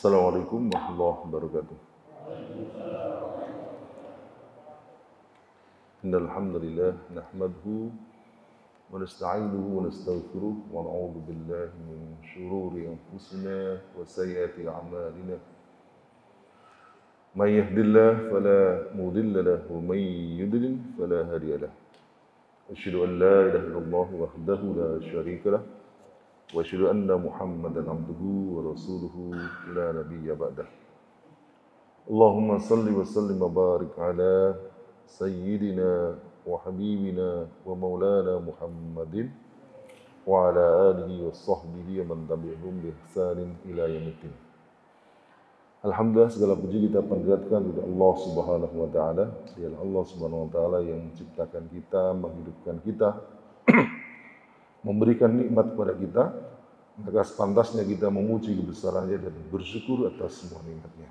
Assalamualaikum warahmatullahi wabarakatuh. Innal hamdalillah nahmaduhu wa nasta'inuhu wa nastaghfiruh wa na'udzu billahi min shururi anfusina wa sayyiati a'malina. May yahdihillahu fala mudilla lahu wa may yudlil fala hadiya lahu. Asyhadu an la ilaha illallah wahdahu la syarika lahu wa asyhadu anna Muhammadan abduhu wa rasuluhu la nabiyya ba'dah. Allahumma salli wa sallim wa barik ala sayyidina wa habibina wa maulana Muhammadin wa ala alihi wa sahbihi wa man tabi'ahum bi ihsanin ila yaumiddin. Alhamdulillah, segala puji kita panjatkan kepada Allah Subhanahu wa taala. Dialah Allah Subhanahu wa taala yang menciptakan kita, menghidupkan kita, memberikan nikmat kepada kita, maka sepantasnya kita memuji kebesarannya dan bersyukur atas semua nikmatnya.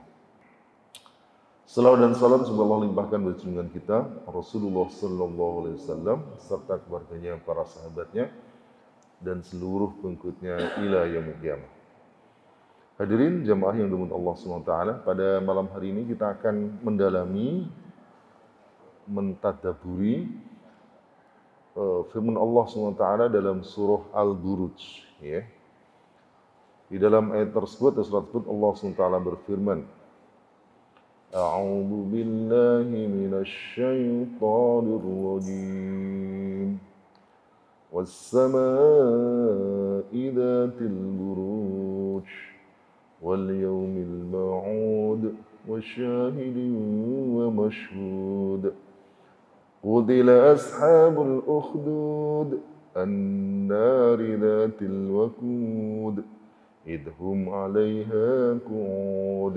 Salawat dan salam semoga Allah limpahkan bagi junjungan kita Rasulullah sallallahu alaihi wasallam serta keluarganya, para sahabatnya dan seluruh pengikutnya ila yaumil qiyamah. Hadirin jamaah yang dirahmati Allah Subhanahu wa taala, pada malam hari ini kita akan mendalami, mentadaburi firman Allah SWT dalam surah Al-Buruj, ya. Di dalam ayat tersebut, surat tersebut Allah SWT berfirman, A'udzu billahi minasy syaithanir rajim. Was-samaa'i dzatil buruj wal yawmil ma'ud wasyahidin wa mashhud. قُتِلَ أَصْحَابُ الْأُخْدُودِ النَّارِ ذَاتِ الْوَقُودِ إِذْ هُمْ عَلَيْهَا قُعُودٌ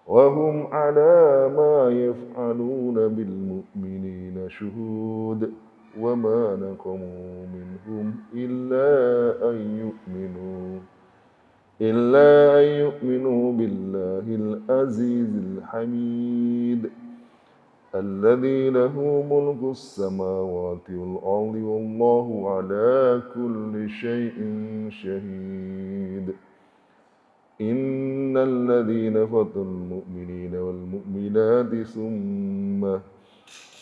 وَهُمْ عَلَى مَا يَفْعَلُونَ بِالْمُؤْمِنِينَ شُهُودٌ وَمَا نَقَمُوا مِنْهُمْ إِلَّا أَن يُؤْمِنُوا بِاللَّهِ الْعَزِيزِ الْحَمِيدِ الذي له ملك السماوات والأرض والله على كل شيء شهيد إن الذين فتنوا المؤمنين والمؤمنات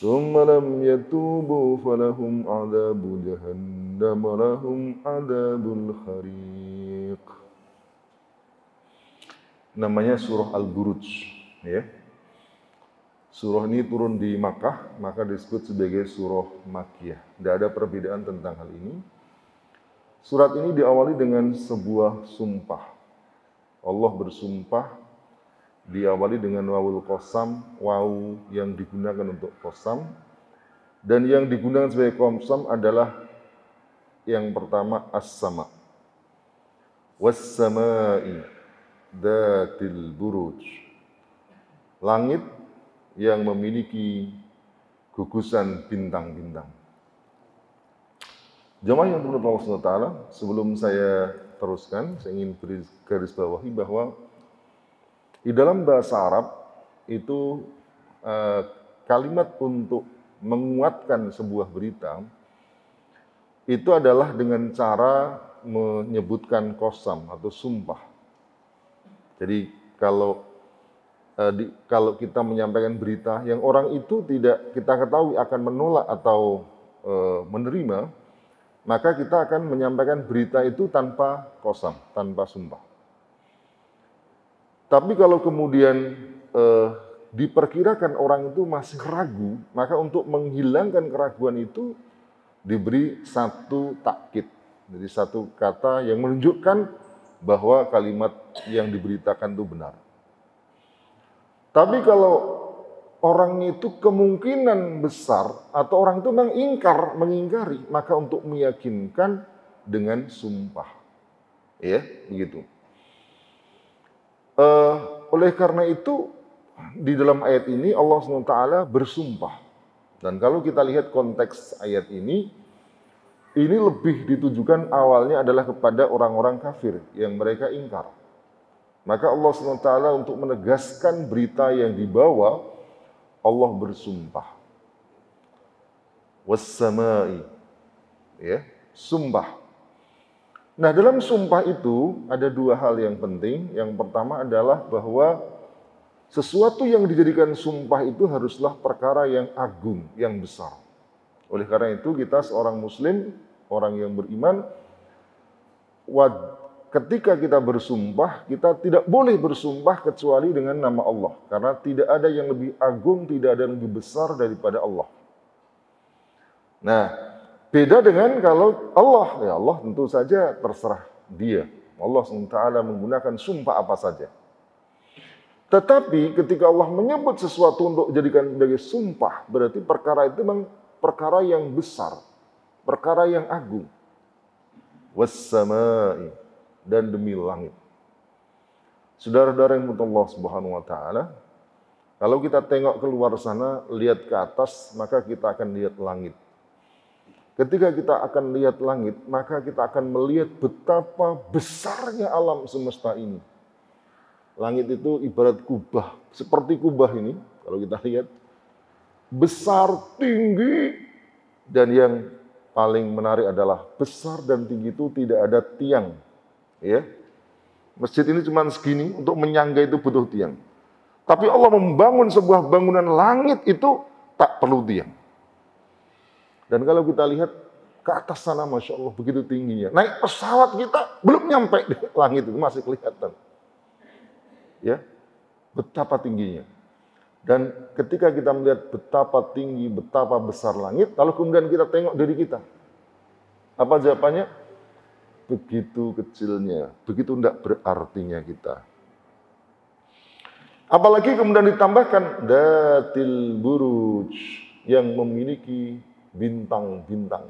ثم لم يتوبوا فلهم عذاب جهنم ولهم عذاب الحريق. Namanya surah Al-Buruj, ya. Surah ini turun di Makkah, maka disebut sebagai surah Makkiyah. Tidak ada perbedaan tentang hal ini. Surat ini diawali dengan sebuah sumpah. Allah bersumpah, diawali dengan wawul qasam, waw yang digunakan untuk qasam. Dan yang digunakan sebagai qasam adalah yang pertama as-sama. Was-samaa'i dzatil buruj. Langit yang memiliki gugusan bintang-bintang. Jemaah yang dirahmati Allah SWT, sebelum saya teruskan, saya ingin beri garis bawahi bahwa di dalam bahasa Arab itu kalimat untuk menguatkan sebuah berita itu adalah dengan cara menyebutkan qasam atau sumpah. Jadi kalau kita menyampaikan berita yang orang itu tidak kita ketahui akan menolak atau menerima, maka kita akan menyampaikan berita itu tanpa qasam, tanpa sumpah. Tapi kalau kemudian diperkirakan orang itu masih ragu, maka untuk menghilangkan keraguan itu diberi satu takkid, jadi satu kata yang menunjukkan bahwa kalimat yang diberitakan itu benar. Tapi kalau orang itu kemungkinan besar atau orang itu mengingkari, maka untuk meyakinkan dengan sumpah. Ya, begitu. Oleh karena itu, di dalam ayat ini Allah SWT bersumpah. Dan kalau kita lihat konteks ayat ini lebih ditujukan awalnya adalah kepada orang-orang kafir yang mereka ingkar. Maka Allah SWT untuk menegaskan berita yang dibawa, Allah bersumpah. Was-samaa'i, ya, sumpah. Nah, dalam sumpah itu ada dua hal yang penting. Yang pertama adalah bahwa sesuatu yang dijadikan sumpah itu haruslah perkara yang agung, yang besar. Oleh karena itu kita seorang muslim, orang yang beriman, ketika kita bersumpah, kita tidak boleh bersumpah kecuali dengan nama Allah. Karena tidak ada yang lebih agung, tidak ada yang lebih besar daripada Allah. Nah, beda dengan kalau Allah, ya Allah tentu saja terserah dia. Allah SWT menggunakan sumpah apa saja. Tetapi ketika Allah menyebut sesuatu untuk dijadikan sebagai sumpah, berarti perkara itu memang perkara yang besar, perkara yang agung. Was-samai, dan demi langit. Saudara-saudara yang dimuliakan Allah Subhanahu wa taala, kalau kita tengok keluar sana, lihat ke atas, maka kita akan lihat langit. Ketika kita akan lihat langit, maka kita akan melihat betapa besarnya alam semesta ini. Langit itu ibarat kubah, seperti kubah ini, kalau kita lihat, besar, tinggi, dan yang paling menarik adalah besar dan tinggi itu tidak ada tiang. Ya, masjid ini cuma segini, untuk menyangga itu butuh tiang. Tapi Allah membangun sebuah bangunan langit itu tak perlu tiang. Dan kalau kita lihat ke atas sana, Masya Allah, begitu tingginya. Naik pesawat kita belum nyampe di langit itu, masih kelihatan. Ya, betapa tingginya. Dan ketika kita melihat betapa tinggi, betapa besar langit, lalu kemudian kita tengok diri kita. Apa jawabannya? Begitu kecilnya, begitu tidak berartinya kita. Apalagi kemudian ditambahkan datil buruj, yang memiliki bintang-bintang.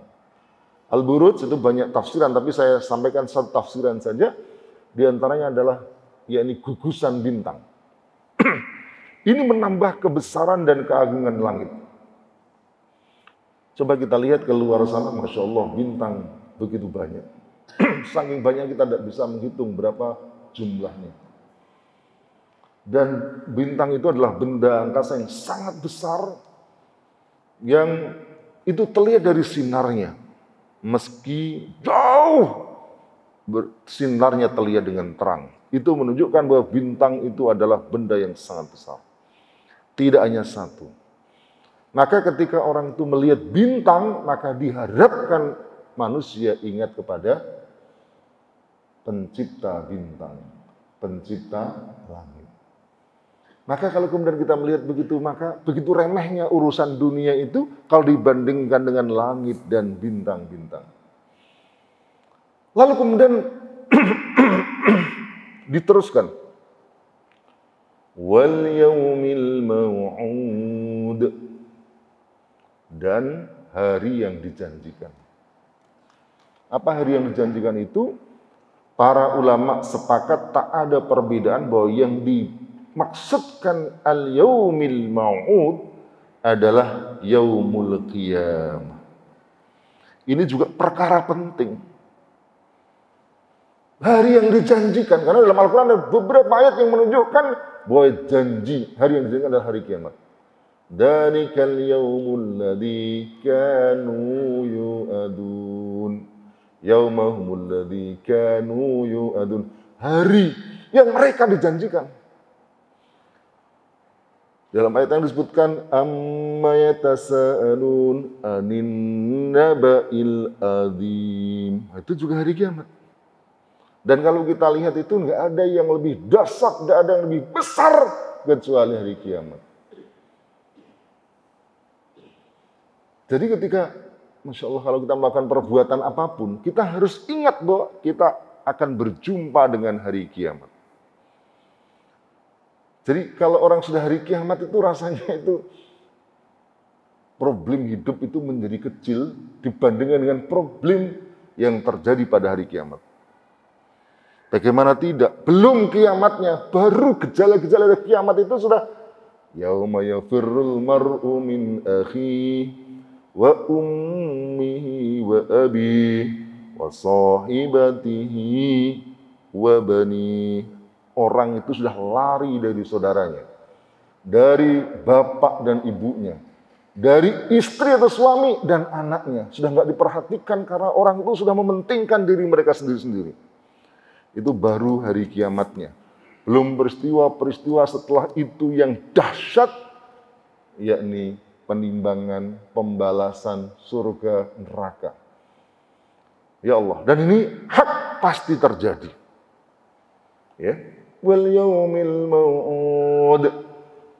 Al-buruj itu banyak tafsiran, tapi saya sampaikan satu tafsiran saja. Di antaranya adalah yakni gugusan bintang. Ini menambah kebesaran dan keagungan langit. Coba kita lihat keluar sana, Masya Allah, bintang begitu banyak. Saking banyak kita tidak bisa menghitung berapa jumlahnya. Dan bintang itu adalah benda angkasa yang sangat besar, yang itu terlihat dari sinarnya. Meski jauh, sinarnya terlihat dengan terang. Itu menunjukkan bahwa bintang itu adalah benda yang sangat besar. Tidak hanya satu. Maka ketika orang itu melihat bintang, maka diharapkan manusia ingat kepada pencipta bintang, pencipta langit. Maka kalau kemudian kita melihat begitu, maka begitu remehnya urusan dunia itu kalau dibandingkan dengan langit dan bintang-bintang. Lalu kemudian diteruskan, wal yaumil mau'ud, dan hari yang dijanjikan. Apa hari yang dijanjikan itu? Para ulama sepakat tak ada perbedaan bahwa yang dimaksudkan al-yaumil mau'ud adalah yaumul qiyamah. Ini juga perkara penting. Hari yang dijanjikan, karena dalam Al-Quran ada beberapa ayat yang menunjukkan bahwa janji, hari yang dijanjikan adalah hari kiamat. Dalikal yaumul ladzi kanu yu'adun. Yaumahumul ladzi kanu yu'adun. Hari yang mereka dijanjikan. Dalam ayat yang disebutkan amma yatasaalun anin naba'il adzim. Itu juga hari kiamat. Dan kalau kita lihat itu nggak ada yang lebih dahsyat, nggak ada yang lebih besar kecuali hari kiamat. Jadi ketika, Masya Allah, kalau kita melakukan perbuatan apapun, kita harus ingat bahwa kita akan berjumpa dengan hari kiamat. Jadi kalau orang sudah hari kiamat itu rasanya itu problem hidup itu menjadi kecil dibandingkan dengan problem yang terjadi pada hari kiamat. Bagaimana tidak? Belum kiamatnya, baru gejala-gejala kiamat itu sudah yauma yafirrul mar'u min akhihi wa ummihi wa abihi wa sahibatihi wa bani. Orang itu sudah lari dari saudaranya, dari bapak dan ibunya, dari istri atau suami dan anaknya. Sudah nggak diperhatikan karena orang itu sudah mementingkan diri mereka sendiri-sendiri. Itu baru hari kiamatnya. Belum peristiwa-peristiwa setelah itu yang dahsyat, yakni penimbangan, pembalasan, surga, neraka. Ya Allah, dan ini hak pasti terjadi. Ya, wal yaumil mau'ud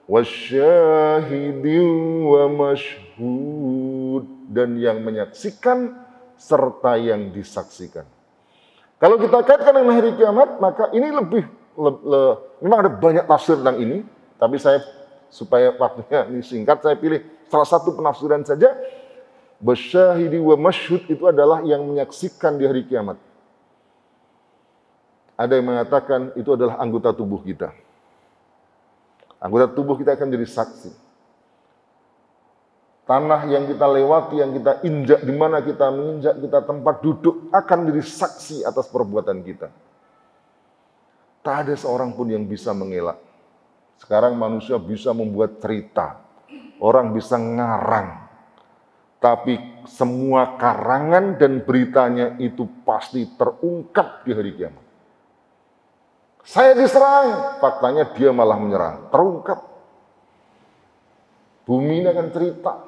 wasyahidin wa masyhud, dan yang menyaksikan serta yang disaksikan. Kalau kita kaitkan dengan hari kiamat, maka ini memang ada banyak tafsir tentang ini, tapi saya supaya waktunya ini singkat, saya pilih salah satu penafsiran saja. Wasyahidi wa masyhud itu adalah yang menyaksikan di hari kiamat. Ada yang mengatakan itu adalah anggota tubuh kita. Anggota tubuh kita akan jadi saksi. Tanah yang kita lewati, yang kita injak, di mana kita menginjak, kita tempat duduk, akan jadi saksi atas perbuatan kita. Tak ada seorang pun yang bisa mengelak. Sekarang manusia bisa membuat cerita, orang bisa ngarang. Tapi semua karangan dan beritanya itu pasti terungkap di hari kiamat. Saya diserang, faktanya dia malah menyerang, terungkap. Bumi ini akan cerita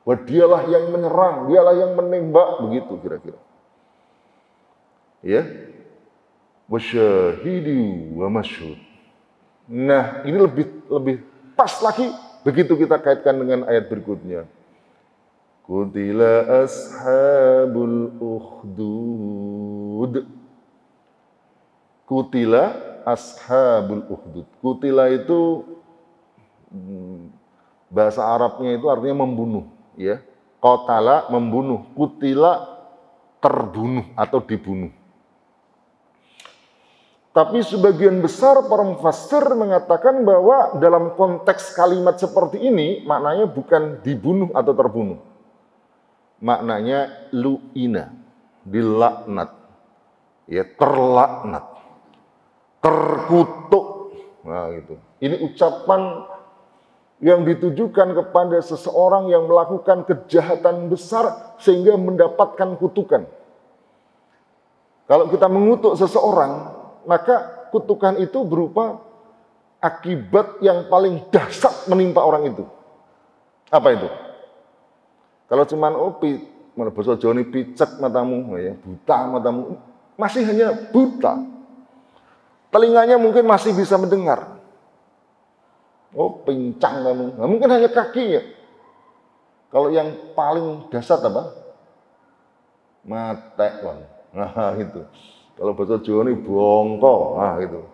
bahwa dialah yang menyerang, dialah yang menembak, begitu kira-kira. Ya, wasyahidi wa masyhud. Nah, ini lebih pas lagi begitu kita kaitkan dengan ayat berikutnya. Qutila ashabul ukhdud. Qutila ashabul ukhdud. Qutila itu bahasa Arabnya itu artinya membunuh, ya. Qatala membunuh, qutila terbunuh atau dibunuh. Tapi sebagian besar para mufassir mengatakan bahwa dalam konteks kalimat seperti ini maknanya bukan dibunuh atau terbunuh. Maknanya lu'ina, dilaknat, ya, terlaknat, terkutuk. Nah, gitu. Ini ucapan yang ditujukan kepada seseorang yang melakukan kejahatan besar sehingga mendapatkan kutukan. Kalau kita mengutuk seseorang, maka kutukan itu berupa akibat yang paling dahsyat menimpa orang itu. Apa itu? Kalau cuman mana bahasa Jawa ini picek matamu, ya, buta matamu, masih hanya buta. Telinganya mungkin masih bisa mendengar. Oh, pincang kamu. Nah, mungkin hanya kaki ya. Kalau yang paling dahsyat apa? Mate, Bang. Nah, itu. Kalau bahasa Jawa ini bongko, nah gitu.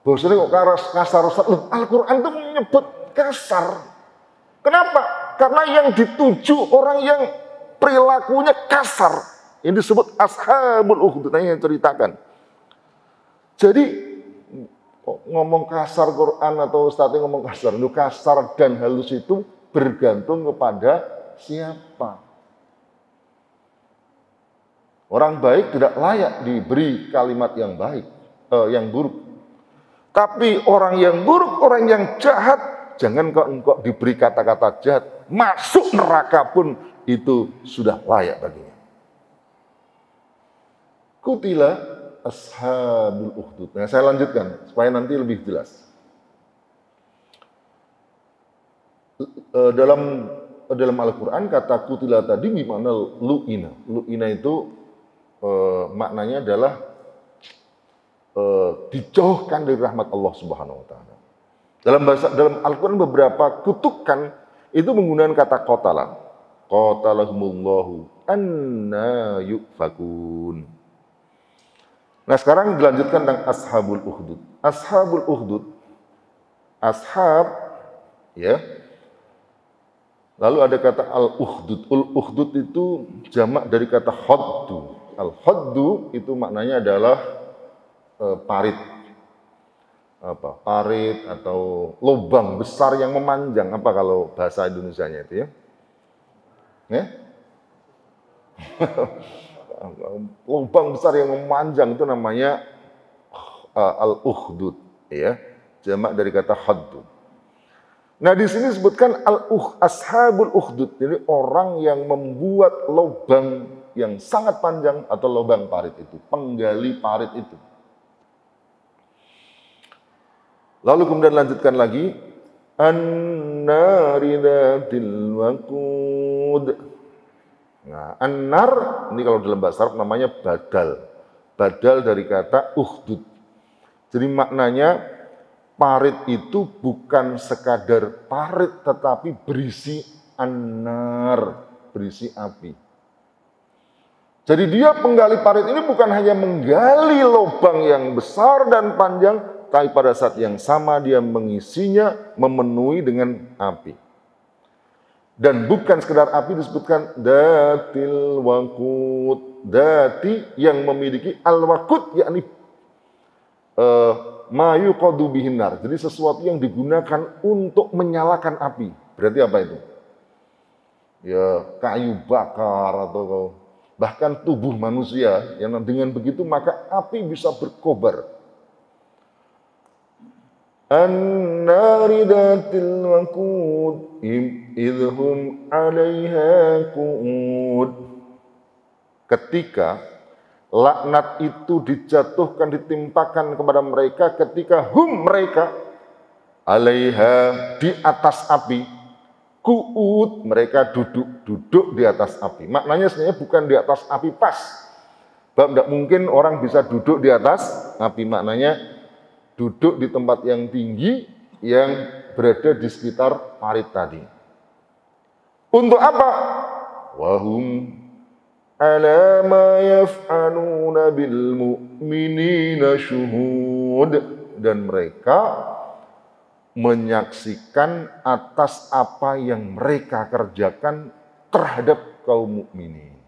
Bahasanya kok kasar. Al-Quran itu menyebut kasar. Kenapa? Karena yang dituju orang yang perilakunya kasar. Yang disebut ashabul ukhdud, yang ceritakan. Jadi ngomong kasar Quran atau Ustadznya ngomong kasar, itu kasar dan halus itu bergantung kepada siapa. Orang baik tidak layak diberi kalimat yang baik, yang buruk. Tapi orang yang buruk, orang yang jahat, jangan kok engkau diberi kata-kata jahat, masuk neraka pun itu sudah layak baginya. Qutila ashabul ukhdud. Nah, saya lanjutkan supaya nanti lebih jelas. Dalam Al-Quran kata qutila tadi gimana lu'ina. Lu'ina itu maknanya adalah dijauhkan dari rahmat Allah Subhanahu wa taala. Dalam Al-Quran beberapa kutukan itu menggunakan kata qatala. Qatalahumullahu anna yufakun. Nah, sekarang dilanjutkan tentang ashabul ukhdud. Ashabul ukhdud, ashab, ya. Lalu ada kata al-ukhdud. Al-ukhdud itu jamak dari kata khaddu. Al-khaddu itu maknanya adalah parit. Parit atau lubang besar yang memanjang. Apa kalau bahasa Indonesianya itu, ya? Ya? Lubang besar yang memanjang itu namanya al-ukhdud, ya. Jamak dari kata khaddu. Nah di sini disebutkan ashabul ukhdud, jadi orang yang membuat lubang yang sangat panjang atau lubang parit itu, penggali parit itu. Lalu kemudian lanjutkan lagi, an-nari dzatil waqud. Nah, an-nar ini kalau dalam bahasa Arab namanya badal. Badal dari kata ukhdud. Jadi maknanya parit itu bukan sekadar parit tetapi berisi an-nar, berisi api. Jadi dia penggali parit ini bukan hanya menggali lubang yang besar dan panjang, tapi pada saat yang sama dia mengisinya memenuhi dengan api. Dan bukan sekedar api, disebutkan datil waqud, dati yang memiliki al-waqud, yakni ma yuqadu bihin nar. Jadi sesuatu yang digunakan untuk menyalakan api. Berarti apa itu? Ya kayu bakar atau bahkan tubuh manusia yang dengan begitu maka api bisa berkobar. An-nari datil waqud idhum 'alaiha qu'ud. Ketika laknat itu dijatuhkan, ditimpakan kepada mereka ketika mereka 'alaiha di atas api, qu'ud mereka duduk di atas api. Maknanya sebenarnya bukan di atas api pas. Sebab tidak mungkin orang bisa duduk di atas api, maknanya duduk di tempat yang tinggi yang berada di sekitar parit tadi. Untuk apa? Wahum ala ma yaf'aluna bil mu'minina syuhud. Dan mereka menyaksikan atas apa yang mereka kerjakan terhadap kaum mukminin.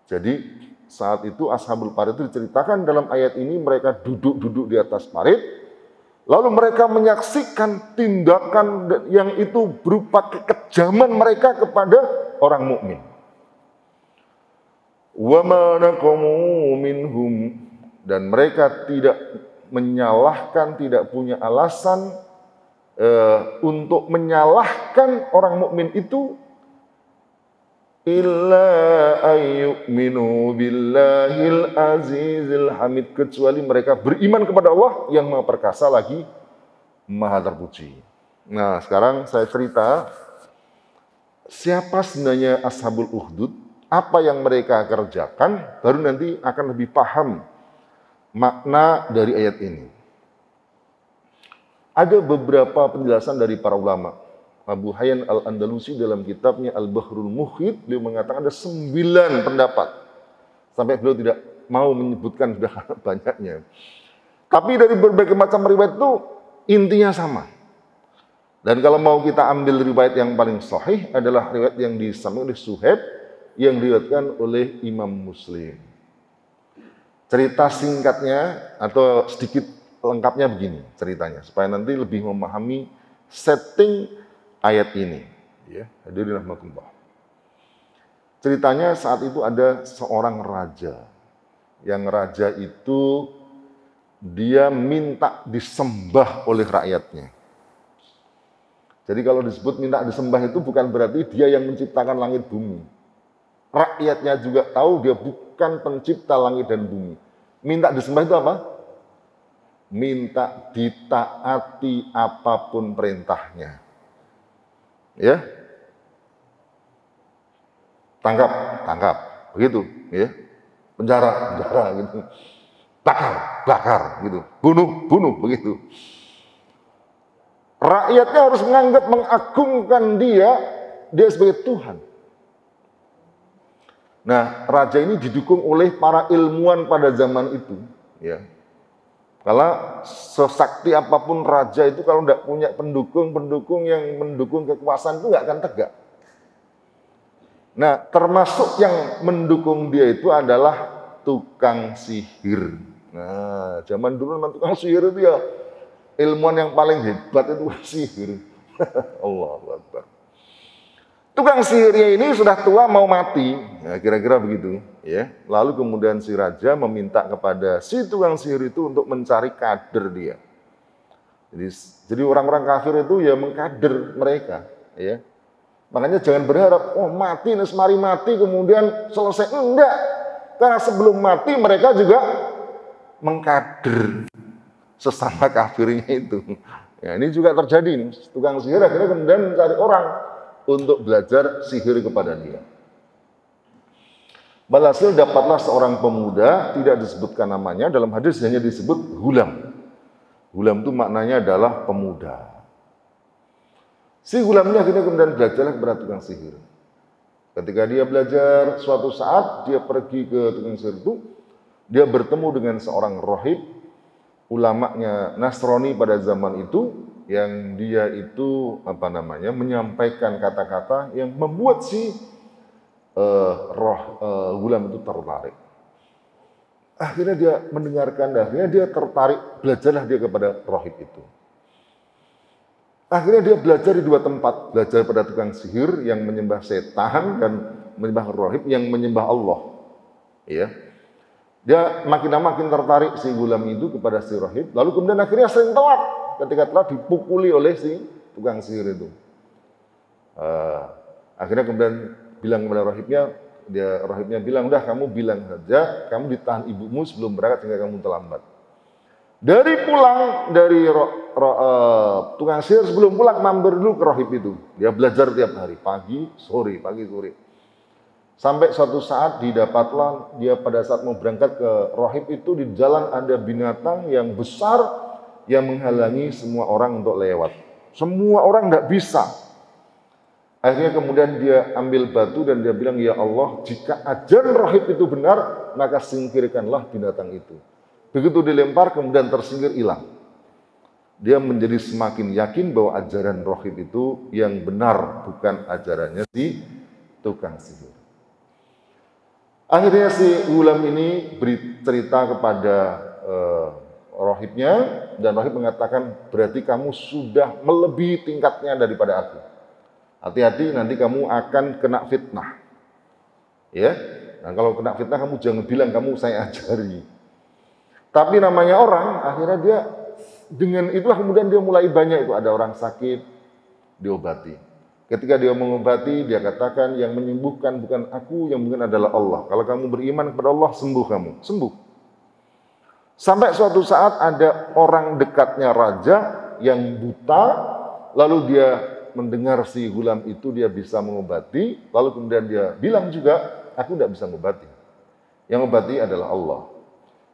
Jadi saat itu ashabul parit itu diceritakan dalam ayat ini mereka duduk di atas parit, lalu mereka menyaksikan tindakan yang itu berupa kekejaman mereka kepada orang mukmin. Wa ma naqamu minhum, dan mereka tidak menyalahkan, tidak punya alasan untuk menyalahkan orang mukmin itu, illa ayyuminu billahil azizil hamid, kecuali mereka beriman kepada Allah yang Maha Perkasa lagi Maha Terpuji. Nah, sekarang saya cerita siapa sebenarnya ashabul ukhdud, apa yang mereka kerjakan, baru nanti akan lebih paham makna dari ayat ini. Ada beberapa penjelasan dari para ulama. Abu Hayyan Al-Andalusi dalam kitabnya Al-Bahrul Muhit, beliau mengatakan ada 9 pendapat. Sampai beliau tidak mau menyebutkan sudah banyaknya. Tapi dari berbagai macam riwayat itu intinya sama. Dan kalau mau kita ambil riwayat yang paling sahih adalah riwayat yang disampaikan oleh Suhaib yang diriwayatkan oleh Imam Muslim. Cerita singkatnya atau sedikit lengkapnya begini ceritanya, supaya nanti lebih memahami setting ayat ini. Ya, hadirin rahimakumullah. Ceritanya saat itu ada seorang raja. Yang raja itu dia minta disembah oleh rakyatnya. Jadi kalau disebut minta disembah itu bukan berarti dia yang menciptakan langit bumi. Rakyatnya juga tahu dia bukan pencipta langit dan bumi. Minta disembah itu apa? Minta ditaati apapun perintahnya. Ya, tangkap, begitu, ya, penjara, gitu, bakar, gitu, bunuh, begitu. Rakyatnya harus mengagungkan dia sebagai Tuhan. Nah, raja ini didukung oleh para ilmuwan pada zaman itu, ya. Kalau sesakti apapun raja itu kalau tidak punya pendukung yang mendukung kekuasaan itu nggak akan tegak. Nah, termasuk yang mendukung dia itu adalah tukang sihir. Nah, zaman dulu memang tukang sihir itu ya ilmuwan yang paling hebat itu sihir. Allahu Akbar. Tukang sihirnya ini sudah tua mau mati, ya, kira-kira begitu. Ya. Lalu kemudian si raja meminta kepada si tukang sihir itu untuk mencari kader dia. Jadi orang-orang kafir itu ya mengkader mereka, ya. Makanya jangan berharap, oh mati, mari mati kemudian selesai. Enggak, karena sebelum mati mereka juga mengkader sesama kafirnya itu. Ya, ini juga terjadi nih. Tukang sihir akhirnya kemudian mencari orang untuk belajar sihir kepada dia. Walhasil dapatlah seorang pemuda, tidak disebutkan namanya, dalam hadis hanya disebut Ghulam. Ghulam itu maknanya adalah pemuda. Si Ghulam ini akhirnya kemudian belajarlah kepada tukang sihir. Ketika dia belajar, suatu saat dia pergi ke tukang sihir itu, dia bertemu dengan seorang rohib, ulamanya Nasrani pada zaman itu, yang dia itu menyampaikan kata-kata yang membuat si Ghulam itu tertarik. Akhirnya dia mendengarkan, akhirnya dia tertarik, belajarlah dia kepada rohib itu. Akhirnya dia belajar di dua tempat, belajar pada tukang sihir yang menyembah setan dan menyembah rohib yang menyembah Allah. Ya, dia makin lama makin tertarik si Ghulam itu kepada si rohib, lalu kemudian akhirnya sering telat ketika telah dipukuli oleh si tukang sihir itu. Akhirnya kemudian bilang kepada rohibnya bilang, udah kamu bilang saja, kamu ditahan ibumu sebelum berangkat sehingga kamu terlambat. Dari pulang dari tukang sihir, sebelum pulang mampir dulu ke rohib itu. Dia belajar tiap hari, pagi sore. Sampai suatu saat didapatlah dia pada saat mau berangkat ke rohib itu, di jalan ada binatang yang besar yang menghalangi semua orang untuk lewat. Semua orang tidak bisa. Akhirnya kemudian dia ambil batu dan dia bilang, ya Allah, jika ajaran rohib itu benar, maka singkirkanlah binatang itu. Begitu dilempar, kemudian tersingkir, hilang. Dia menjadi semakin yakin bahwa ajaran rohib itu yang benar, bukan ajarannya si tukang sihir. Akhirnya si Ghulam ini bercerita kepada rohibnya, dan rohib mengatakan, berarti kamu sudah melebihi tingkatnya daripada aku. Hati-hati, nanti kamu akan kena fitnah. Ya, nah, kalau kena fitnah kamu jangan bilang kamu saya ajari. Tapi namanya orang, akhirnya dia dengan itulah kemudian dia mulai banyak itu, ada orang sakit diobati. Ketika dia mengobati, dia katakan yang menyembuhkan bukan aku, yang mungkin adalah Allah. Kalau kamu beriman kepada Allah, sembuh kamu, sembuh. Sampai suatu saat ada orang dekatnya raja yang buta, lalu dia mendengar si Ghulam itu dia bisa mengobati, lalu kemudian dia bilang juga, aku tidak bisa mengobati. Yang mengobati adalah Allah.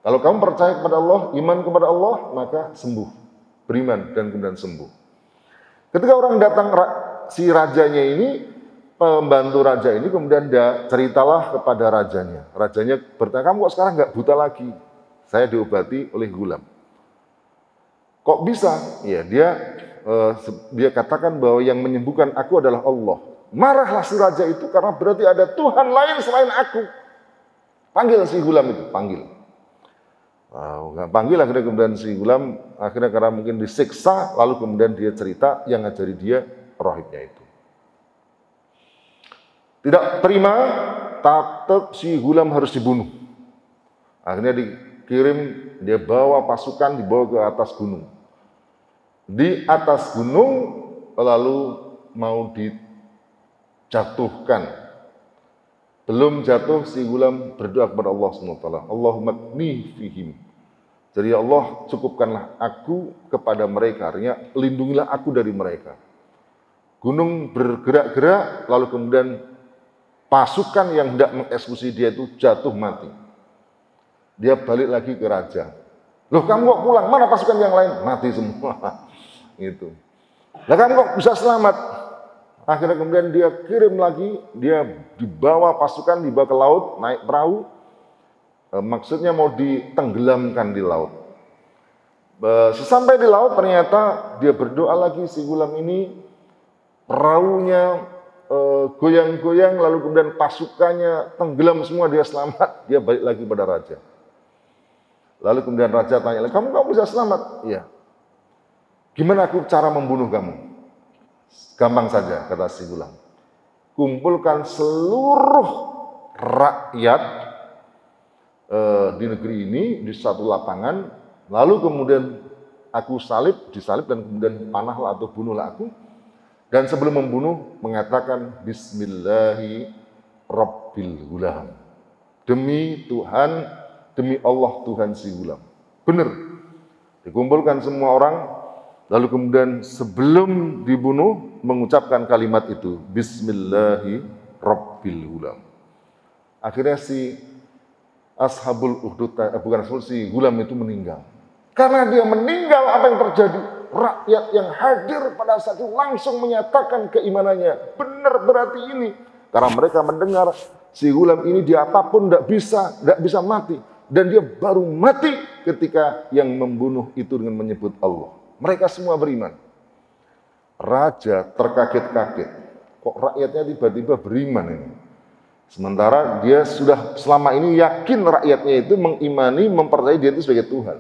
Kalau kamu percaya kepada Allah, iman kepada Allah, maka sembuh. Beriman dan kemudian sembuh. Ketika orang datang, si rajanya ini, pembantu raja ini, kemudian dia ceritalah kepada rajanya. Rajanya bertanya, kamu kok sekarang nggak buta lagi? Saya diobati oleh Ghulam. Kok bisa? Ya, dia katakan bahwa yang menyembuhkan aku adalah Allah. Marahlah si raja itu karena berarti ada Tuhan lain selain aku. Panggil si Ghulam itu, panggil. Panggil akhirnya kemudian si Ghulam akhirnya karena mungkin disiksa, lalu kemudian dia cerita yang ngajari dia rohibnya itu. Tidak terima, takut si Ghulam harus dibunuh. Akhirnya dikirim, dia bawa pasukan, dibawa ke atas gunung. Di atas gunung lalu mau dijatuhkan. Belum jatuh si Ghulam berdoa kepada Allah SWT. Allahumma kni fihim. Jadi ya Allah, cukupkanlah aku kepada mereka. Artinya lindungilah aku dari mereka. Gunung bergerak-gerak, lalu kemudian pasukan yang hendak mengeksekusi dia itu jatuh mati. Dia balik lagi ke raja. Loh, kamu kok pulang? Mana pasukan yang lain? Mati semua. Gitu. Lah kamu kok bisa selamat? Akhirnya kemudian dia kirim lagi, dia dibawa pasukan, dibawa ke laut, naik perahu. Maksudnya mau ditenggelamkan di laut. Sesampai di laut ternyata dia berdoa lagi si Ghulam ini, perahunya goyang-goyang, lalu kemudian pasukannya tenggelam semua, dia selamat, dia balik lagi pada raja. Lalu kemudian raja tanya, kamu bisa selamat? Iya. Gimana aku cara membunuh kamu? Gampang saja, kata si Ghulam. Kumpulkan seluruh rakyat di negeri ini di satu lapangan, lalu kemudian aku disalib dan kemudian panahlah atau bunuhlah aku. Dan sebelum membunuh mengatakan Bismillahi Rabbil Ghulam. Demi Tuhan, demi Allah Tuhan si gulam. Benar. Dikumpulkan semua orang, lalu kemudian sebelum dibunuh mengucapkan kalimat itu, Bismillahi Rabbil Ghulam. Akhirnya si Ashabul Ukhdud, si gulam itu meninggal. Karena dia meninggal, apa yang terjadi? Rakyat yang hadir pada saat itu langsung menyatakan keimanannya. Benar berarti ini. Karena mereka mendengar si gulam ini dia apapun tidak bisa mati. Dan dia baru mati ketika yang membunuh itu dengan menyebut Allah. Mereka semua beriman. Raja terkaget-kaget. Kok rakyatnya tiba-tiba beriman ini? Sementara dia sudah selama ini yakin rakyatnya itu mengimani, mempercayai dia itu sebagai Tuhan.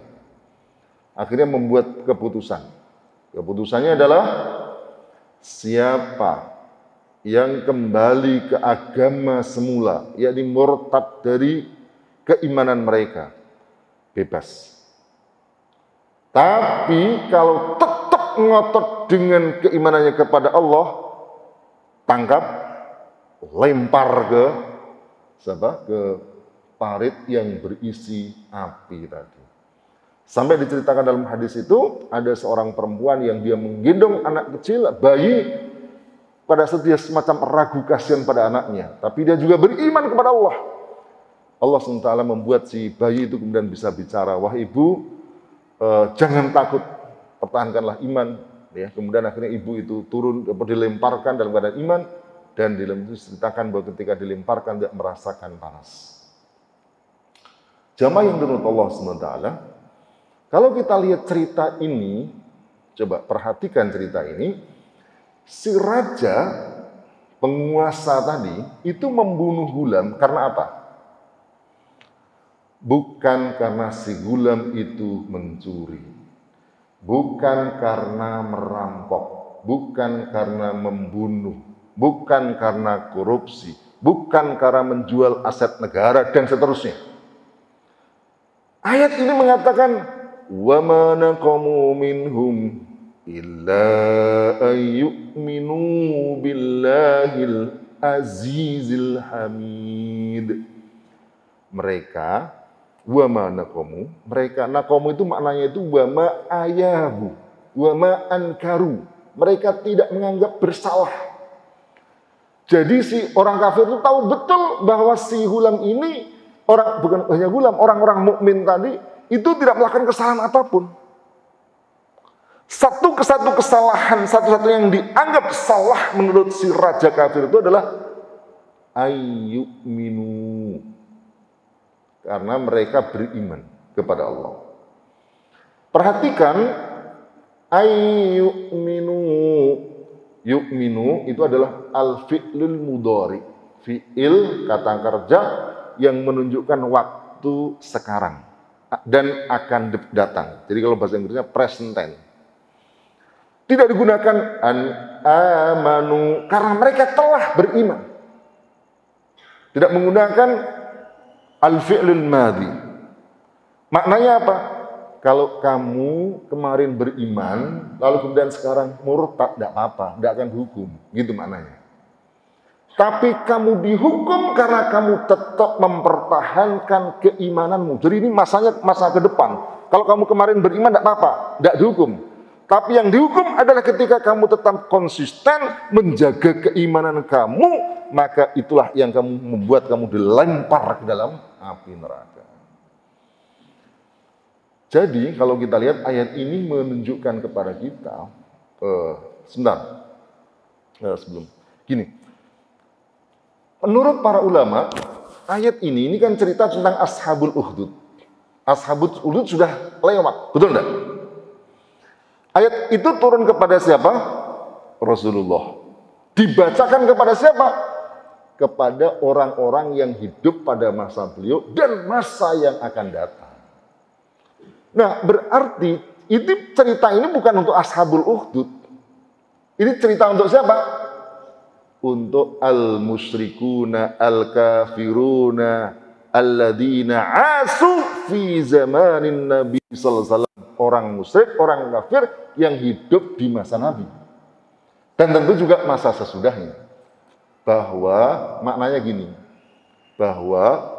Akhirnya membuat keputusan. Keputusannya adalah siapa yang kembali ke agama semula, yakni murtad dari keimanan mereka, bebas. Tapi kalau tetap ngotot dengan keimanannya kepada Allah, tangkap, lempar ke parit yang berisi api tadi. Sampai diceritakan dalam hadis itu, ada seorang perempuan yang dia menggendong anak kecil, bayi, pada saat dia semacam ragu kasihan pada anaknya. Tapi dia juga beriman kepada Allah. Allah SWT membuat si bayi itu kemudian bisa bicara, wah ibu, jangan takut, pertahankanlah iman. Ya, kemudian akhirnya ibu itu turun, dilemparkan dalam keadaan iman, dan diceritakan bahwa ketika dilemparkan dia merasakan panas. Jamaah yang dirahmati Allah SWT, kalau kita lihat cerita ini, coba perhatikan cerita ini, si raja penguasa tadi itu membunuh gulam karena apa? Bukan karena si gulam itu mencuri, bukan karena merampok, bukan karena membunuh, bukan karena korupsi, bukan karena menjual aset negara, dan seterusnya. Ayat ini mengatakan, وَمَا نَقَمُوا مِنْهُمْ إِلَّا أَن يُؤْمِنُوا بِاللَّهِ الْعَزِيزِ الْحَمِيدِ. Mereka, وَمَا نَقَمُوا, mereka, naqamu itu maknanya itu وَمَا ayabu, وَمَا ankaru. Mereka tidak menganggap bersalah. Jadi si orang kafir itu tahu betul bahwa si gulam ini, bukan hanya gulam, orang-orang mukmin tadi, itu tidak melakukan kesalahan apapun. Satu kesalahan, satu-satunya yang dianggap salah menurut si raja kafir itu adalah ayyuminu. Karena mereka beriman kepada Allah. Perhatikan, ayyuminu. Yu'minu itu adalah al-fi'lul mudhari. Fi'il, kata kerja yang menunjukkan waktu sekarang dan akan datang. Jadi kalau bahasa Inggrisnya present tense. Tidak digunakan amanu karena mereka telah beriman. Tidak menggunakan al-fi'lul madhi. Maknanya apa? Kalau kamu kemarin beriman, lalu kemudian sekarang murtad, tidak apa-apa, tidak akan dihukum. Gitu maknanya. Tapi kamu dihukum karena kamu tetap mempertahankan keimananmu. Jadi ini masa ke depan. Kalau kamu kemarin beriman, tidak apa-apa, tidak dihukum. Tapi yang dihukum adalah ketika kamu tetap konsisten menjaga keimanan kamu, maka itulah yang kamu membuat kamu dilempar ke dalam api neraka. Jadi kalau kita lihat ayat ini menunjukkan kepada kita, sebelum gini. Menurut para ulama, ayat ini kan cerita tentang Ashabul Ukhdud. Ashabul Ukhdud sudah lewat, betul enggak? Ayat itu turun kepada siapa? Rasulullah. Dibacakan kepada siapa? Kepada orang-orang yang hidup pada masa beliau dan masa yang akan datang. Nah, berarti itu cerita ini bukan untuk Ashabul Ukhdud. Ini cerita untuk siapa? Untuk al-musyrikuna al-kafiruna alladzina asu fi zamanin Nabi sallallahu alaihi wasallam orang musyrik, orang kafir yang hidup di masa Nabi. Dan tentu juga masa sesudahnya. Bahwa maknanya gini, bahwa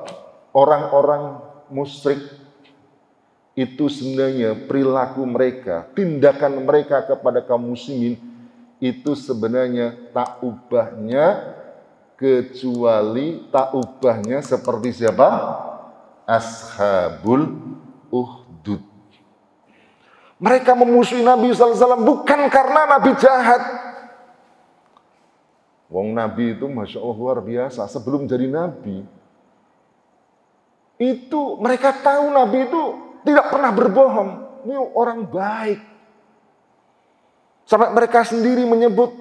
orang-orang musyrik itu sebenarnya perilaku mereka, tindakan mereka kepada kaum muslimin itu sebenarnya tak ubahnya kecuali tak ubahnya seperti siapa? Ashabul Uhdud. Mereka memusuhi Nabi SAW bukan karena Nabi jahat. Wong Nabi itu Masya Allah luar biasa. Sebelum jadi Nabi, itu mereka tahu Nabi itu tidak pernah berbohong. Ini orang baik. Sampai mereka sendiri menyebut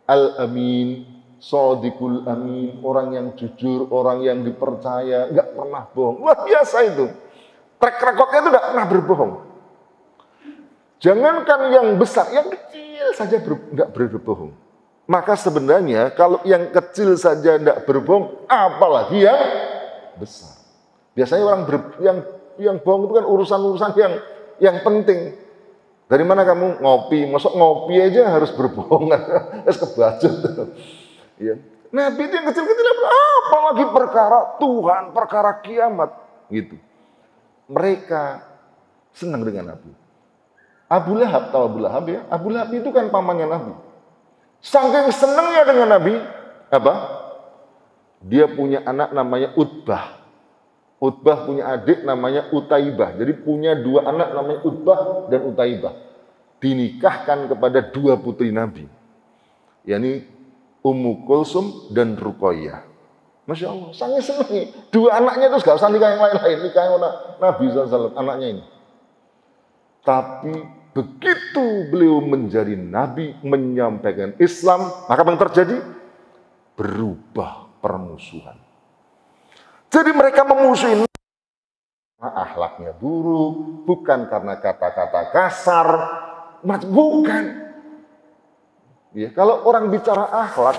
Al-Amin, Shadiqul Amin, orang yang jujur, orang yang dipercaya, nggak pernah bohong. Luar biasa itu. Track recordnya itu nggak pernah berbohong. Jangankan yang besar, yang kecil saja nggak berbohong. Maka sebenarnya kalau yang kecil saja nggak berbohong, apalagi yang besar. Biasanya orang yang bohong itu kan urusan-urusan yang penting. Dari mana kamu ngopi? Masuk ngopi aja harus berbohong, harus kebacut. Ya. Nabi itu yang kecil-kecil, apalagi perkara Tuhan, perkara kiamat, gitu. Mereka senang dengan Nabi. Abu Lahab, tahu Abu Lahab ya? Abu Lahab itu kan pamannya Nabi. Saking senangnya dengan Nabi, apa? Dia punya anak namanya Utbah. Utbah punya adik namanya Utaibah. Jadi punya dua anak namanya Utbah dan Utaibah. Dinikahkan kepada dua putri Nabi. yakni Ummu Kulsum dan Ruqayyah. Masya Allah, sangat senang. Dua anaknya itu gak usah nikah yang lain-lain, nikah yang Nabi SAW, anaknya ini. Tapi begitu beliau menjadi Nabi, menyampaikan Islam, maka apa yang terjadi? Berubah permusuhan. Jadi mereka memusuhi karena akhlaknya buruk, bukan karena kata-kata kasar, bukan. Ya, kalau orang bicara akhlak,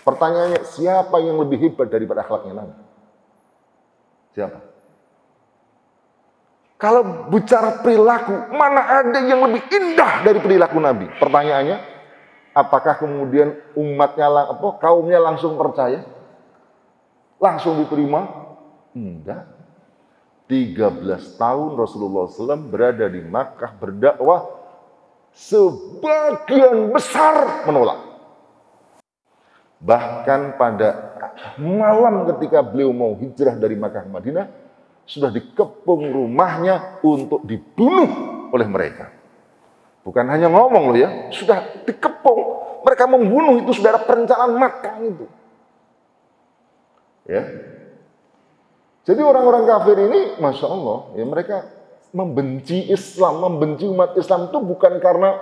pertanyaannya siapa yang lebih hebat daripada akhlaknya Nabi? Siapa? Kalau bicara perilaku, mana ada yang lebih indah dari perilaku Nabi? Pertanyaannya, apakah kemudian umatnya, kaumnya langsung percaya? Langsung diterima? Enggak. 13 tahun Rasulullah SAW berada di Makkah berdakwah, sebagian besar menolak. Bahkan pada malam ketika beliau mau hijrah dari Makkah ke Madinah, sudah dikepung rumahnya untuk dibunuh oleh mereka. Bukan hanya ngomong loh ya, sudah dikepung. Mereka membunuh, itu sudah ada perencanaan matang itu. Ya. Jadi orang-orang kafir ini, Masya Allah, ya mereka membenci Islam, membenci umat Islam itu bukan karena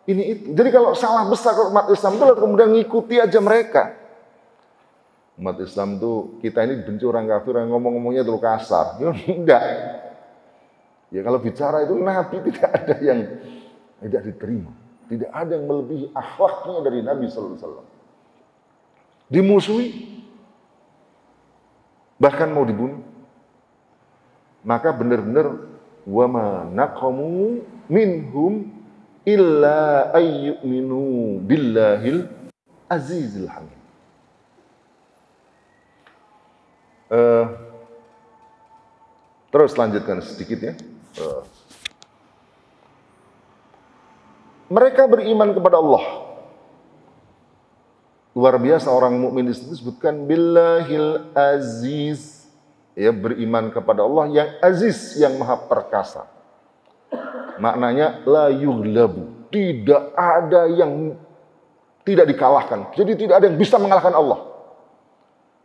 ini itu. Jadi kalau salah besar kalau umat Islam itu kemudian ngikuti aja mereka. Umat Islam itu, kita ini benci orang kafir yang ngomong-ngomongnya terlalu kasar. Ya enggak. Ya kalau bicara itu Nabi tidak ada yang tidak diterima. Tidak ada yang melebihi akhlaknya dari Nabi SAW. Dimusuhi, bahkan mau dibunuh. Maka benar-benar wa ma naqamu minhum illa ayyuminu billahil azizil hamid. Terus lanjutkan sedikit ya. Mereka beriman kepada Allah. Luar biasa orang mukmin disebutkan billahil aziz, ya, beriman kepada Allah yang aziz, yang maha perkasa. Maknanya la yughlabu, tidak ada yang tidak dikalahkan. Jadi tidak ada yang bisa mengalahkan Allah.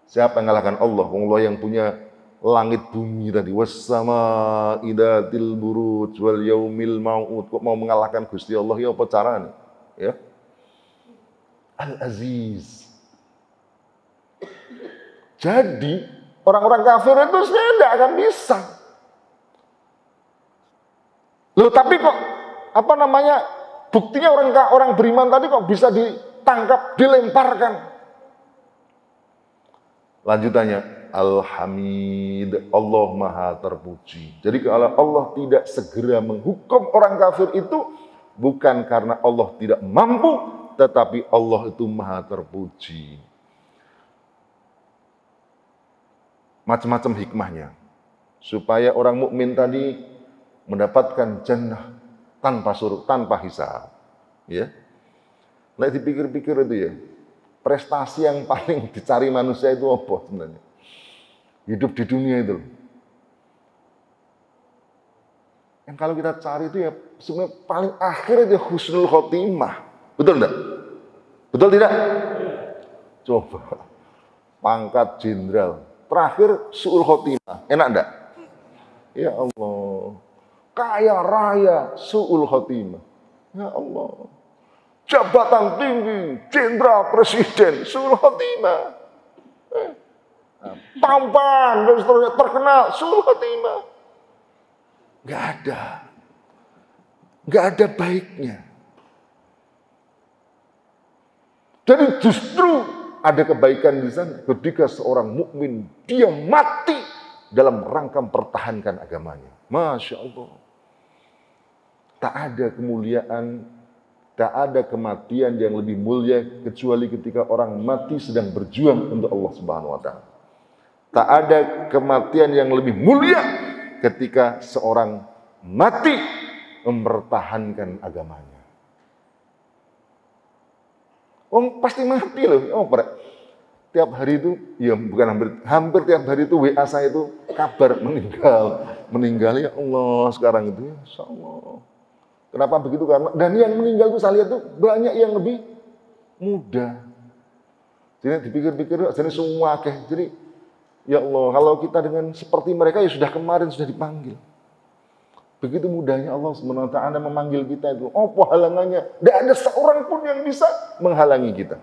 Siapa yang mengalahkan Allah? Allah yang punya langit bumi tadi, wassama idatil buruj wal yaumil mau'ud. Kok mau mengalahkan Gusti Allah? Ya apa caranya? Ya. Al-Aziz. Jadi orang-orang kafir itu sebenarnya tidak akan bisa. Loh tapi kok buktinya orang beriman tadi kok bisa ditangkap, dilemparkan. Lanjutannya, Al-Hamid, Allah Maha terpuji. Jadi kalau Allah tidak segera menghukum orang kafir itu bukan karena Allah tidak mampu, tetapi Allah itu Maha terpuji. Macam-macam hikmahnya. Supaya orang mukmin tadi mendapatkan jannah tanpa suruh, tanpa hisab. Ya. Nah, dipikir-pikir itu ya, prestasi yang paling dicari manusia itu apa sebenarnya? Hidup di dunia itu. Yang kalau kita cari itu ya sebenarnya paling akhir itu husnul khotimah. Betul enggak? Betul tidak? Coba. Pangkat jenderal. Terakhir su'ul khotimah. Enak enggak? Ya Allah. Kaya raya su'ul khotimah. Ya Allah. Jabatan tinggi, jenderal, presiden, su'ul khotimah. Tampan dan seterusnya, terkenal, su'ul khotimah. Nggak ada baiknya. Jadi justru ada kebaikan di sana ketika seorang mukmin dia mati dalam rangka mempertahankan agamanya. Masya Allah. Tak ada kemuliaan, tak ada kematian yang lebih mulia kecuali ketika orang mati sedang berjuang untuk Allah Subhanahu wa Ta'ala. Tak ada kematian yang lebih mulia ketika seorang mati mempertahankan agamanya. Oh, pasti mati loh. Oh, tiap hari itu, ya bukan hampir tiap hari itu WA saya itu kabar meninggal ya Allah sekarang itu. Ya Insya Allah. Kenapa begitu? Karena dan yang meninggal itu saya lihat tuh banyak yang lebih muda. Jadi dipikir-pikir, jadi semua jadi ya Allah, kalau kita dengan seperti mereka ya sudah kemarin sudah dipanggil. Begitu mudahnya Allah SWT memanggil kita itu. Apa halangannya? Tidak ada seorang pun yang bisa menghalangi kita.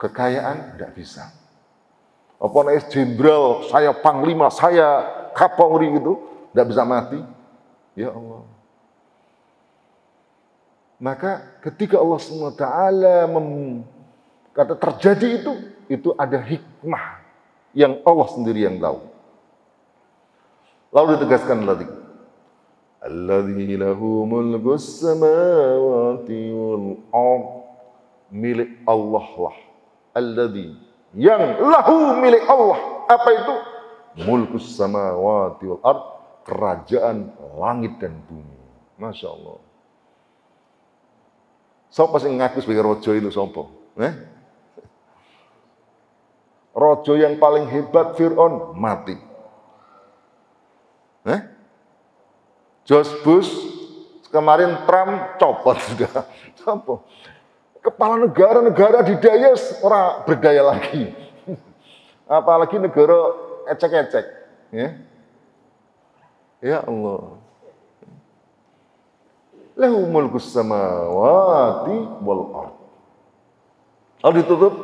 Kekayaan tidak bisa. Apa naik jenderal, saya panglima, saya kapolri gitu, tidak bisa mati. Ya Allah. Maka ketika Allah SWT kata terjadi itu ada hikmah yang Allah sendiri yang tahu. Lalu ditegaskan lagi. Alladzi lahu mulkus samawati wal ard. Milik Allah lah. Alladzi yang lahu milik Allah. Apa itu? Mulkus samawati wal ard. Kerajaan langit dan bumi. Masya Allah. Siapa sih ngaku sebagai rojo itu siapa? Rojo yang paling hebat Fir'aun mati. George Bush kemarin Trump copot sudah. Apa? Kepala negara didaya orang berdaya lagi. Apalagi negara ecek-ecek. Ya Allah. Lahu mulkus samawati wal ard. Lalu ditutup.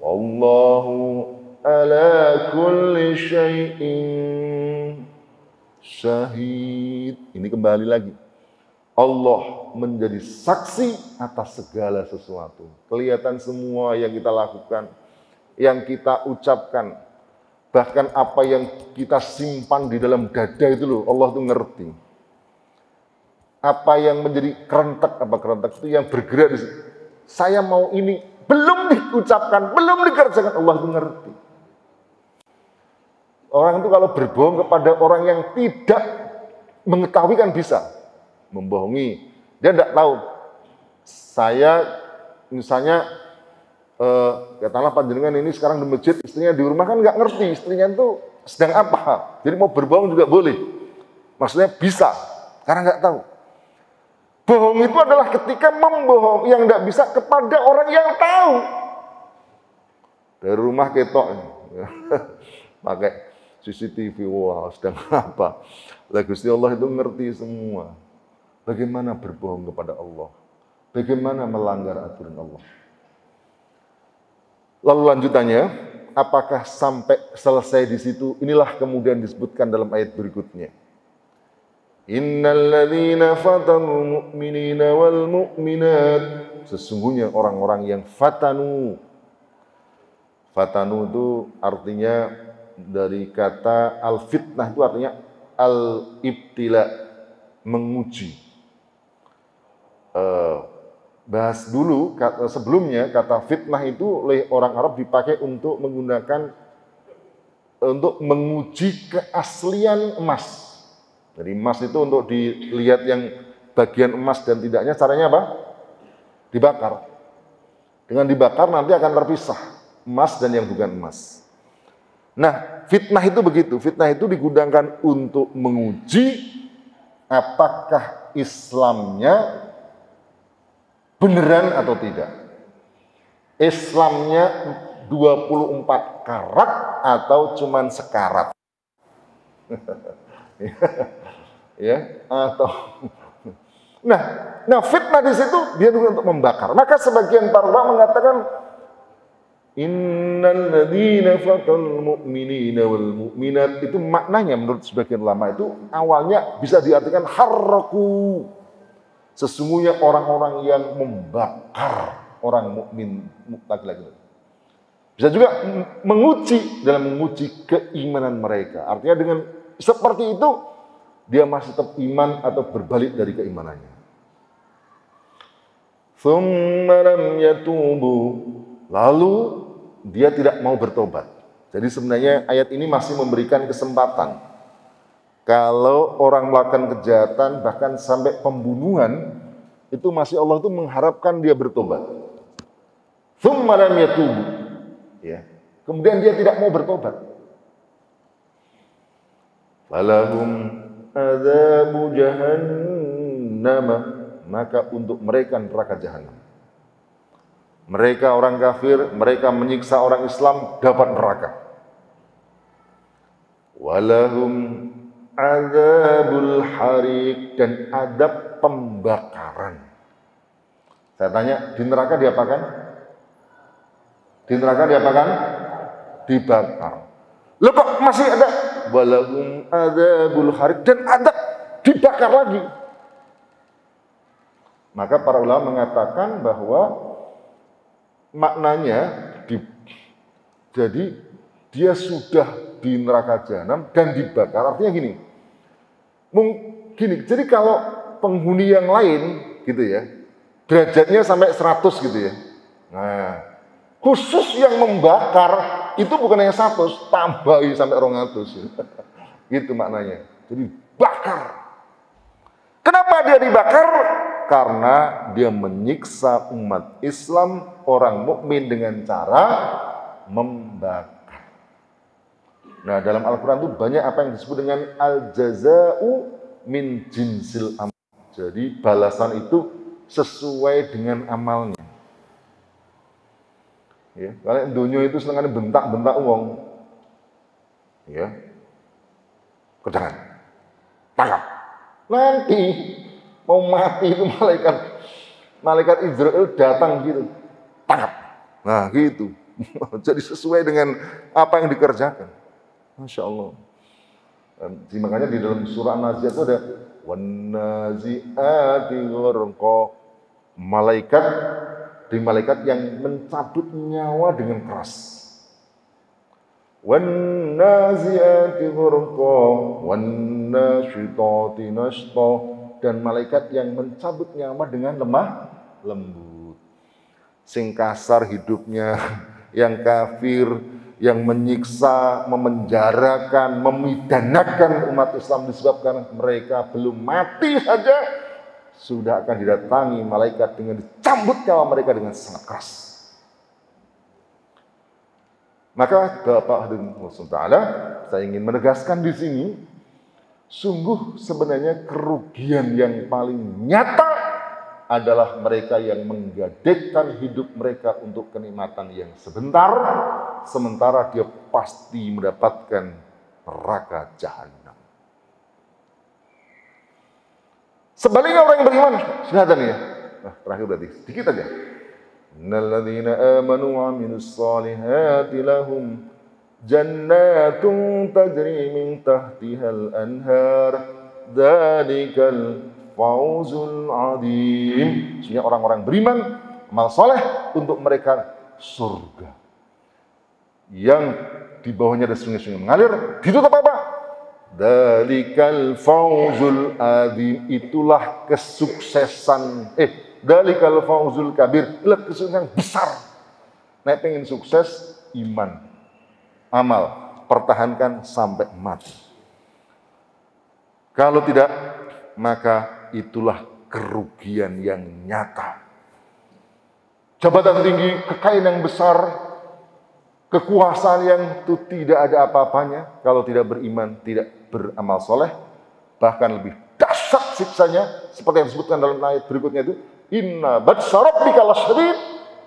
Wallahu ala kulli syai'in syahid. Ini kembali lagi. Allah menjadi saksi atas segala sesuatu. Kelihatan semua yang kita lakukan, yang kita ucapkan, bahkan apa yang kita simpan di dalam dada itu loh, Allah itu ngerti. Apa yang menjadi kerentak itu yang bergerak di situ. Saya mau ini, belum diucapkan, belum dikerjakan, Allah itu ngerti. Orang itu kalau berbohong kepada orang yang tidak mengetahui kan bisa membohongi. Dia tidak tahu. Saya misalnya katakanlah panjenengan ini sekarang di masjid, istrinya di rumah kan nggak ngerti istrinya itu sedang apa. Jadi mau berbohong juga boleh. Maksudnya bisa, karena nggak tahu. Bohong itu adalah ketika membohong yang tidak bisa kepada orang yang tahu. Dari rumah ketok, pakai CCTV, wah sedang apa. Gusti Allah itu ngerti semua. Bagaimana berbohong kepada Allah. Bagaimana melanggar aturan Allah. Lalu lanjutannya, apakah sampai selesai di situ? Inilah kemudian disebutkan dalam ayat berikutnya. Innal ladzina fatanul mu'minina wal mu'minat. Sesungguhnya orang-orang yang fatanu Fatanu itu artinya dari kata al-fitnah, itu artinya al-ibtila, menguji. Bahas dulu, sebelumnya kata fitnah itu oleh orang Arab dipakai untuk menguji keaslian emas. Jadi emas itu untuk dilihat yang bagian emas dan tidaknya, caranya apa? Dibakar. Dengan dibakar nanti akan terpisah emas dan yang bukan emas. Nah, fitnah itu begitu. Fitnah itu digunakan untuk menguji apakah Islamnya beneran atau tidak. Islamnya 24 karat atau cuman sekarat. Ya, atau Nah, fitnah di situ dia juga untuk membakar. Maka sebagian para ulama mengatakan innal ladzina fatal mu'minina wal mu'minat, itu maknanya menurut sebagian ulama itu awalnya bisa diartikan harraku. Sesungguhnya orang-orang yang membakar orang mukmin laki-laki. Bisa juga dalam menguji keimanan mereka. Artinya dengan seperti itu dia masih tetap iman atau berbalik dari keimanannya. Tsumma lam yatubu, lalu dia tidak mau bertobat. Jadi sebenarnya ayat ini masih memberikan kesempatan. Kalau orang melakukan kejahatan bahkan sampai pembunuhan, itu masih Allah itu mengharapkan dia bertobat. Tsumma lam yatubu, ya. Kemudian dia tidak mau bertobat. Falahum adzabu jahannam, maka untuk mereka neraka jahanam. Mereka orang kafir, mereka menyiksa orang Islam, dapat neraka. Walahum adzabul hariq, dan adab pembakaran. Saya tanya, di neraka diapakan? Di neraka diapakan? Dibakar. Loh kok masih ada? Walahum adzabul hariq, dan adab dibakar lagi. Maka para ulama mengatakan bahwa maknanya jadi dia sudah di neraka jahanam dan dibakar. Artinya gini, jadi kalau penghuni yang lain gitu ya, derajatnya sampai 100 gitu ya. Nah, khusus yang membakar itu bukan hanya 100, tambahi sampai 200. Gitu maknanya. Jadi bakar. Kenapa dia dibakar? Karena dia menyiksa umat Islam, orang mukmin dengan cara membakar. Nah, dalam Al-Quran itu banyak apa yang disebut dengan al-jaza'u min jinsil amal. Jadi balasan itu sesuai dengan amalnya. Ya, kalau dunia itu senangnya bentak-bentak uang, ya, kejangan, tangkap. Nanti mau mati itu malaikat Israel datang gitu, tangkap. Nah gitu. Jadi sesuai dengan apa yang dikerjakan. Masya Allah. Makanya di dalam surah An-Nazi'at itu ada wan-nazi'ati gharqa, malaikat yang mencabut nyawa dengan keras. Wan-nazi'ati gharqa wan-nashitati nashta, dan malaikat yang mencabut nyawa dengan lemah lembut. Sing kasar hidupnya, yang kafir, yang menyiksa, memenjarakan, memidanakan umat Islam disebabkan mereka belum mati saja, sudah akan didatangi malaikat dengan dicambut nyawa mereka dengan sangat keras. Maka Bapak hadirin taala, saya ingin menegaskan di sini, sungguh sebenarnya kerugian yang paling nyata adalah mereka yang menggadaikan hidup mereka untuk kenikmatan yang sebentar, sementara dia pasti mendapatkan neraka jahanam. Sebaliknya orang yang beriman, syahada nih ya. Nah, terakhir berarti sedikit aja. Innal ladzina amanu wa 'amilus solihati lahum jannatun tajri min tahtihal anhar, dzalikal fawzul adzim. Maksudnya orang-orang beriman, amal soleh, untuk mereka surga. yang di bawahnya ada sungai-sungai mengalir, ditutup apa? Dalikal fauzul adzim, itulah kesuksesan. Dalikal fauzul kabir, itulah kesuksesan besar. Nek pengen sukses, iman, amal, pertahankan sampai mati. Kalau tidak, maka itulah kerugian yang nyata. Jabatan tinggi, kekayaan yang besar, kekuasaan yang itu tidak ada apa-apanya kalau tidak beriman, tidak beramal soleh, bahkan lebih dahsyat siksanya seperti yang disebutkan dalam ayat berikutnya itu, inna batsya rabbika lasyadid,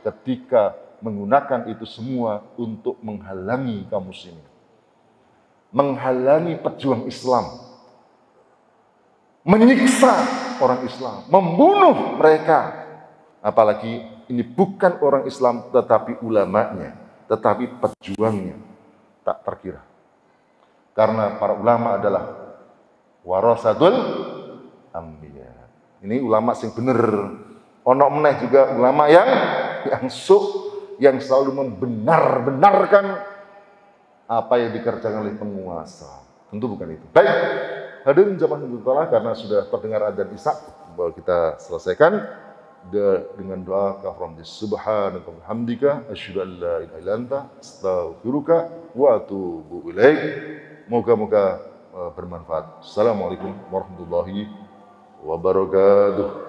ketika menggunakan itu semua untuk menghalangi kaum muslimin, menghalangi pejuang Islam, menyiksa orang Islam, membunuh mereka. Apalagi ini bukan orang Islam tetapi ulamanya, tetapi pejuangnya, tak terkira. Karena para ulama adalah warasatul anbiya. Ini ulama sing bener. Ono meneh juga ulama yang yang selalu membenar-benarkan apa yang dikerjakan oleh penguasa. Tentu bukan itu. Baik, hadirin jamaah Allah, karena sudah terdengar adzan Isya, bahwa kita selesaikan dengan doa kafaratus subhanaka wa bihamdika asyhadu an la ilaha illa anta astaghfiruka wa atubu ilaik. Moga-moga bermanfaat. Assalamualaikum warahmatullahi wabarakatuh.